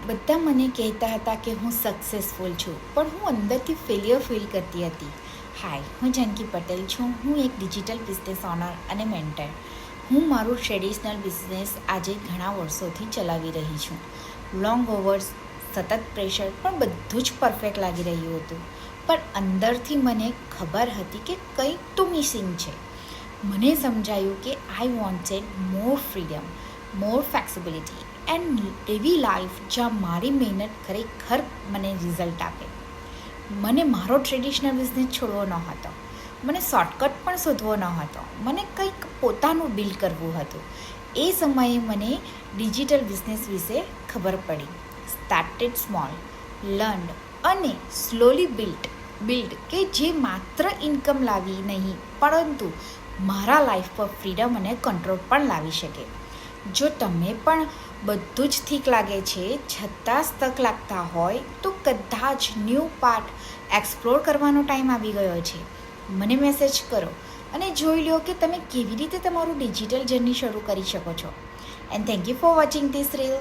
બધા મને કહેતા હતા કે હું સક્સેસફુલ છું, પણ હું અંદરથી ફેલિયર ફીલ કરતી હતી. હાય, હું જાનકી પટેલ છું. હું એક ડિજિટલ બિઝનેસ ઓનર અને મેન્ટર. હું મારું ટ્રેડિશનલ બિઝનેસ આજે ઘણા વર્ષોથી ચલાવી રહી છું. લોંગ ઓવર્સ, સતત પ્રેશર, પણ બધું જ પરફેક્ટ લાગી રહ્યું હતું. પણ અંદરથી મને ખબર હતી કે કંઈક તો મિસિંગ છે. મને સમજાયું કે I wanted more freedom, more flexibility and એવી લાઈફ જ્યાં મારી મહેનત ખરેખર મને રિઝલ્ટ આપે. મને મારો ટ્રેડિશનલ બિઝનેસ છોડવો ન હતો. મને શોર્ટકટ પણ શોધવો ન હતો. મને કંઈક પોતાનું બિલ્ડ કરવું હતું. એ સમયે મને ડિજિટલ બિઝનેસ વિશે ખબર પડી. સ્ટાર્ટેડ સ્મોલ, લર્ન અને સ્લોલી બિલ્ડ કે જે માત્ર ઇન્કમ લાવી નહીં, પરંતુ મારા લાઈફ પર ફ્રીડમ અને કંટ્રોલ પણ લાવી શકે. જો તમે પણ બધું જ ઠીક લાગે છે છતાં સ્તક લાગતા હોય તો કદાચ ન્યૂ પાર્ટ એક્સપ્લોર કરવાનો ટાઈમ આવી ગયો છે. મને મેસેજ કરો અને જોઈ લો કે તમે કેવી રીતે તમારું ડિજિટલ જર્ની શરૂ કરી શકો છો. And thank you for watching this reel.